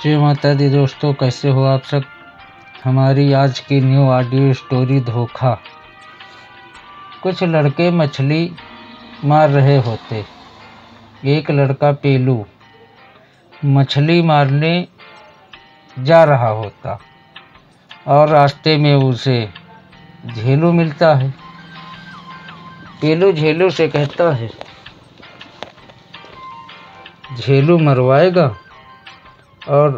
जय माता दी दोस्तों, कैसे हो आप सब। हमारी आज की न्यू ऑडियो स्टोरी धोखा। कुछ लड़के मछली मार रहे होते। एक लड़का पेलू मछली मारने जा रहा होता और रास्ते में उसे झेलू मिलता है। पेलू झेलू से कहता है, झेलू मरवाएगा। और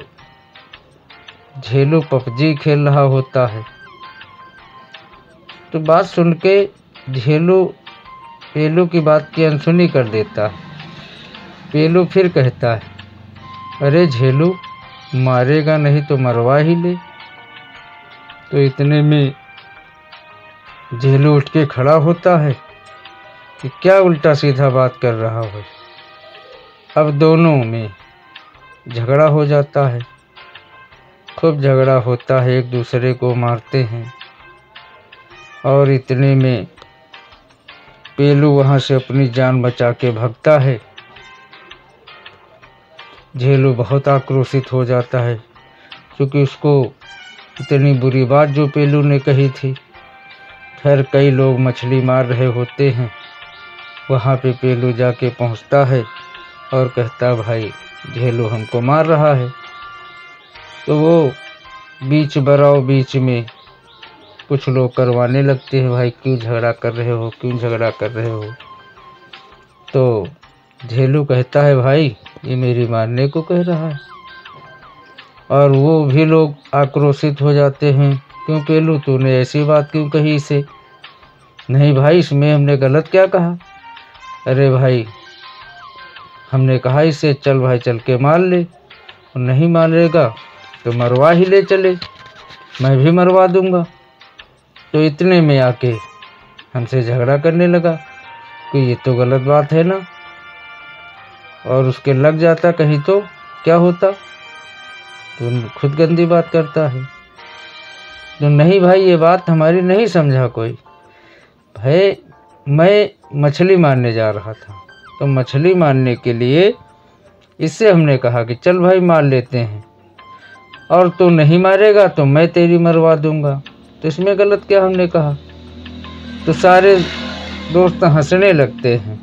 झेलू पबजी खेल रहा होता है। तो बात सुन के झेलू पेलू की बात की अनसुनी कर देता है। पेलू फिर कहता है, अरे झेलू, मारेगा नहीं तो मरवा ही ले। तो इतने में झेलू उठ के खड़ा होता है कि क्या उल्टा सीधा बात कर रहा हो। अब दोनों में झगड़ा हो जाता है। खूब झगड़ा होता है, एक दूसरे को मारते हैं। और इतने में पेलू वहाँ से अपनी जान बचा के भागता है। झेलू बहुत आक्रोशित हो जाता है क्योंकि उसको इतनी बुरी बात जो पेलू ने कही थी। खैर कई लोग मछली मार रहे होते हैं। वहाँ पे पेलू जाके पहुँचता है और कहता, भाई झेलू हमको मार रहा है। तो वो बीच में कुछ लोग करवाने लगते हैं, भाई क्यों झगड़ा कर रहे हो, क्यों झगड़ा कर रहे हो। तो झेलू कहता है, भाई ये मेरी मारने को कह रहा है। और वो भी लोग आक्रोशित हो जाते हैं, क्यों पेलू तूने ऐसी बात क्यों कही इसे। नहीं भाई, इसमें हमने गलत क्या कहा। अरे भाई, हमने कहा इसे चल भाई चल के मार ले, और नहीं मारेगा तो मरवा ही ले चले, मैं भी मरवा दूंगा। तो इतने में आके हमसे झगड़ा करने लगा कि ये तो गलत बात है ना। और उसके लग जाता कहीं तो क्या होता। तो खुद गंदी बात करता है। तो नहीं भाई, ये बात हमारी नहीं समझा कोई। भाई मैं मछली मारने जा रहा था, तो मछली मारने के लिए इससे हमने कहा कि चल भाई मार लेते हैं, और तू नहीं मारेगा तो मैं तेरी मरवा दूंगा। तो इसमें गलत क्या हमने कहा। तो सारे दोस्त हंसने लगते हैं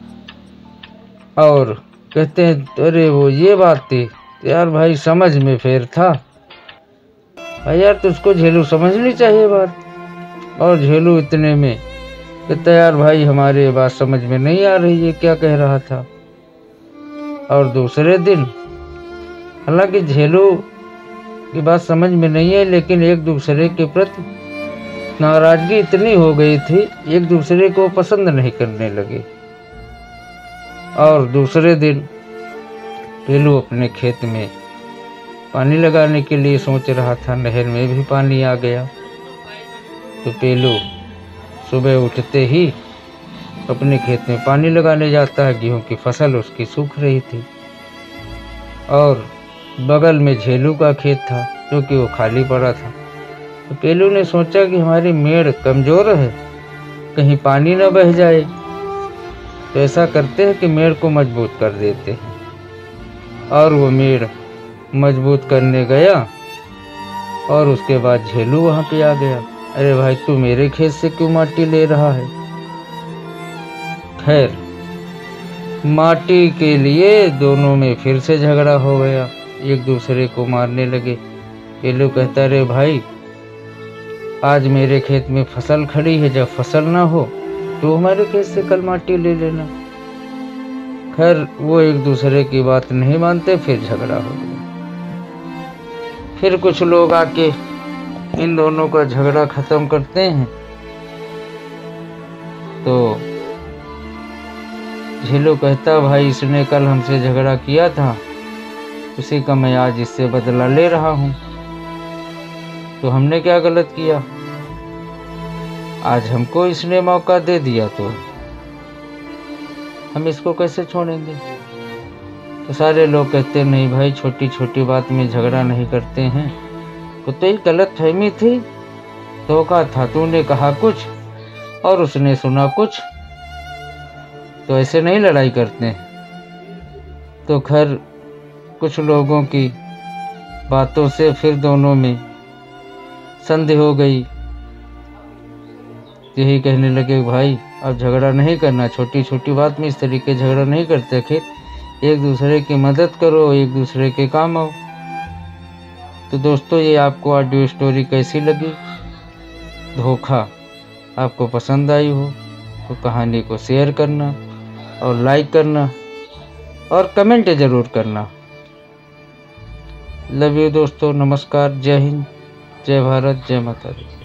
और कहते हैं, अरे वो ये बात थी यार, भाई समझ में फेर था भाई, यार तुझको झेलू समझनी चाहिए बात। और झेलू इतने में कहता, यार भाई हमारी बात समझ में नहीं आ रही है, क्या कह रहा था। और दूसरे दिन हालांकि झेलू की बात समझ में नहीं है, लेकिन एक दूसरे के प्रति नाराजगी इतनी हो गई थी, एक दूसरे को पसंद नहीं करने लगे। और दूसरे दिन पेलू अपने खेत में पानी लगाने के लिए सोच रहा था। नहर में भी पानी आ गया। तो पेलू सुबह उठते ही अपने खेत में पानी लगाने जाता है। गेहूं की फसल उसकी सूख रही थी और बगल में झेलू का खेत था जो कि वो खाली पड़ा था। तो पेलू ने सोचा कि हमारी मेड़ कमज़ोर है, कहीं पानी न बह जाए। तो ऐसा करते हैं कि मेड़ को मजबूत कर देते हैं। और वो मेड़ मजबूत करने गया और उसके बाद झेलू वहाँ पे आ गया। अरे भाई, तू मेरे खेत से क्यों माटी ले रहा है। खैर माटी के लिए दोनों में फिर से झगड़ा हो गया, एक दूसरे को मारने लगे। पेलू कहता, अरे भाई आज मेरे खेत में फसल खड़ी है, जब फसल ना हो तो हमारे खेत से कल माटी ले लेना। खैर वो एक दूसरे की बात नहीं मानते, फिर झगड़ा हो गया। फिर कुछ लोग आके इन दोनों का झगड़ा खत्म करते हैं। तो झेलू कहता, भाई इसने कल हमसे झगड़ा किया था, उसी का मैं आज इससे बदला ले रहा हूँ। तो हमने क्या गलत किया, आज हमको इसने मौका दे दिया तो हम इसको कैसे छोड़ेंगे। तो सारे लोग कहते, नहीं भाई, छोटी छोटी बात में झगड़ा नहीं करते हैं। तो एक गलत फहमी थी, धोखा था। तूने कहा कुछ और उसने सुना कुछ, तो ऐसे नहीं लड़ाई करते हैं। तो खैर कुछ लोगों की बातों से फिर दोनों में संधि हो गई। यही कहने लगे, भाई अब झगड़ा नहीं करना, छोटी छोटी बात में इस तरीके झगड़ा नहीं करते, फिर एक दूसरे की मदद करो, एक दूसरे के काम आओ। तो दोस्तों, ये आपको ऑडियो स्टोरी कैसी लगी? धोखा आपको पसंद आई हो तो कहानी को शेयर करना और लाइक करना और कमेंट ज़रूर करना। लव यू दोस्तों, नमस्कार, जय हिंद, जय भारत, जय माता दी।